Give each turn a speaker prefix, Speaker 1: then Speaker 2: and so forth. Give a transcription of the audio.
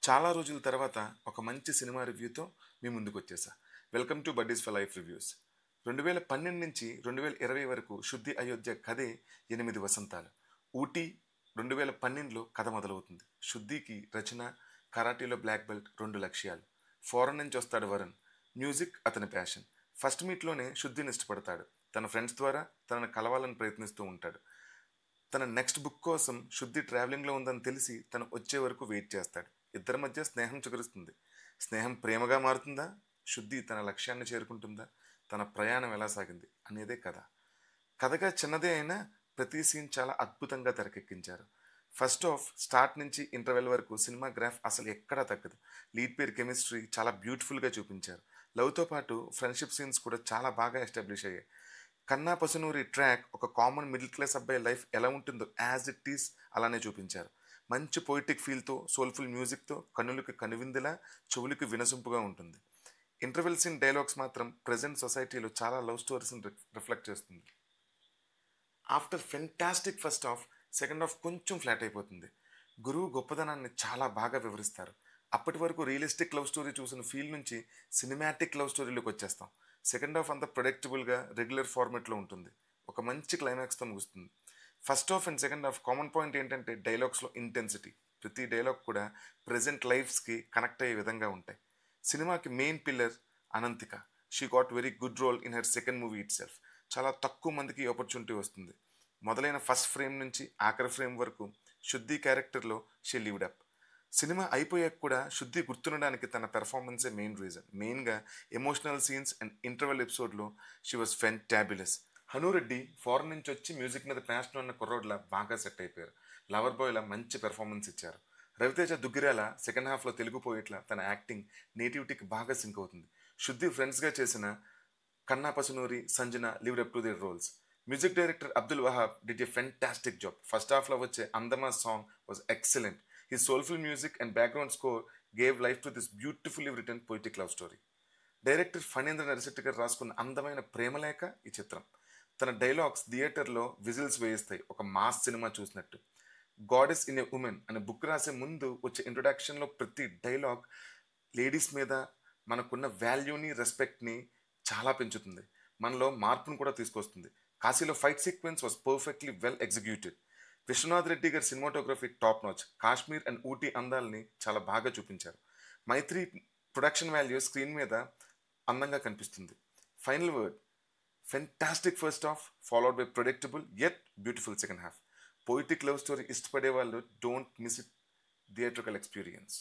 Speaker 1: చాలా రోజుల తర్వాత ఒక మంచి సినిమా రివ్యూతో మీ ముందుకు వచ్చేసా. Welcome to buddies for life reviews. 2012 నుంచి 2020 వరకు శుద్ధి అయోధ్య కథే 8 వసంతాలు. ఊటీ 2012లో కథ మొదలవుతుంది. శుద్ధికి రచన, కరాటీలో బ్లాక్ బెల్ట్, 2 లక్ష్యాలు. ఫారెన్ నుంచి వస్తాడు వరుణ్. మ్యూజిక్ అతని ప్యాషన్. ఫస్ట్ మీట్లోనే శుద్ధిని ఇష్టపడతాడు. తన ఫ్రెండ్స్ ద్వారా తనను కలవాలని ప్రయత్నిస్తూ ఉంటాడు. తన నెక్స్ట్ బుక్ కోసం శుద్ధి ట్రావెలింగ్లో ఉందని తెలిసి తను వచ్చే వరకు వెయిట్ చేస్తాడు. ఇద్దరి మధ్య స్నేహం చిగురుస్తుంది. స్నేహం ప్రేమగా మారుతుందా? శుద్ధి తన లక్ష్యాన్ని చేరుకుంటుందా? తన ప్రయాణం ఎలా సాగింది అనేదే కథ. కథగా చిన్నదే అయినా ప్రతి సీన్ చాలా అద్భుతంగా తెరకెక్కించారు. ఫస్ట్ ఆఫ్ స్టార్ట్ నుంచి ఇంటర్వెల్ వరకు సినిమా గ్రాఫ్ అసలు ఎక్కడా తగ్గదు. లీడ్ పేర్ కెమిస్ట్రీ చాలా బ్యూటిఫుల్గా చూపించారు. లవ్తో పాటు ఫ్రెండ్షిప్ సీన్స్ కూడా చాలా బాగా ఎస్టాబ్లిష్ అయ్యాయి. కన్నా పసునూరి ట్రాక్ ఒక కామన్ మిడిల్ క్లాస్ అబ్బాయి లైఫ్ ఎలా ఉంటుందో యాజ్ ఇట్ ఈస్ అలానే చూపించారు. మంచి పొయిటిక్ ఫీల్తో, సోల్ఫుల్ మ్యూజిక్తో కన్నులకి కనువిందులా, చెవులకి వినసొంపుగా ఉంటుంది. ఇంటర్వెల్ సీన్ డైలాగ్స్ మాత్రం ప్రజెంట్ సొసైటీలో చాలా లవ్ స్టోరీస్ని రిఫ్లెక్ట్ చేస్తుంది. After fantastic first half, second half కొంచెం ఫ్లాట్ అయిపోతుంది. గురువు గొప్పదనాన్ని చాలా బాగా వివరిస్తారు. అప్పటి వరకు రియలిస్టిక్ లవ్ స్టోరీ చూసిన ఫీల్ నుంచి సినిమాటిక్ లవ్ స్టోరీలోకి వచ్చేస్తాం. సెకండ్ హాఫ్ అంతా ప్రొడక్టబుల్గా రెగ్యులర్ ఫార్మెట్లో ఉంటుంది. ఒక మంచి క్లైమాక్స్తో ముగుస్తుంది. First half and second half common point ఏంటంటే డైలాగ్స్లో ఇంటెన్సిటీ. ప్రతి డైలాగ్ కూడా ప్రజెంట్ లైఫ్స్కి కనెక్ట్ అయ్యే విధంగా ఉంటాయి. సినిమాకి main pillar Ananthika. She got very good role in her second movie itself. చాలా తక్కువ మందికి ఆపర్చునిటీ వస్తుంది. మొదలైన ఫస్ట్ ఫ్రేమ్ నుంచి ఆఖరి ఫ్రేమ్ వరకు శుద్ధి క్యారెక్టర్లో షీ లివ్డ్ అప్. సినిమా అయిపోయాక కూడా శుద్ధి గుర్తుండడానికి తన పెర్ఫార్మెన్సే మెయిన్ రీజన్. మెయిన్గా ఎమోషనల్ సీన్స్ అండ్ ఇంటర్వెల్ ఎపిసోడ్లో she was fantabulous. Hanu Reddy foreign నుంచి వచ్చి మ్యూజిక్ మీద ప్యాషన్ ఉన్న కుర్రోడ్లా బాగా సెట్ అయిపోయారు. లవర్ బాయ్లా మంచి పెర్ఫార్మెన్స్ ఇచ్చారు. రవితేజ దుగ్గిరాల సెకండ్ హాఫ్లో తెలుగు పోయేట్లా తన యాక్టింగ్ నేటివిటీకి బాగా సింక్ అవుతుంది. శుద్ధి ఫ్రెండ్స్గా చేసిన Kanna Pasunuri, Sanjana lived up to their roles. Music director Abdul Wahab did a fantastic job. First హాఫ్లో వచ్చే Andama song was excellent. His soulful music and background score gave life to this beautifully written poetic love story. Director Phanindra Narasetti గారు రాసుకున్న అందమైన ప్రేమలేఖ ఈ చిత్రం. తన dialogues థియేటర్లో whistles వేయిస్తాయి, ఒక మాస్ సినిమా చూసినట్టు. గాడెస్ ఇన్ ఎ ఉమెన్ అనే బుక్ రాసే ముందు వచ్చే ఇంట్రొడక్షన్లో ప్రతి డైలాగ్ లేడీస్ మీద మనకున్న వాల్యూని, రెస్పెక్ట్ని చాలా పెంచుతుంది. మనలో మార్పును కూడా తీసుకొస్తుంది. కాశీలో fight sequence was perfectly well executed. Vishwanath Reddy గారి cinematography top notch. Kashmir and Ooty అందాలని చాలా బాగా చూపించారు. మైత్రి ప్రొడక్షన్ వాల్యూ స్క్రీన్ మీద అందంగా కనిపిస్తుంది. Final word, fantastic first half followed by predictable yet beautiful second half. Poetic love story ఇష్టపడే వాళ్ళు don't miss it theatrical experience.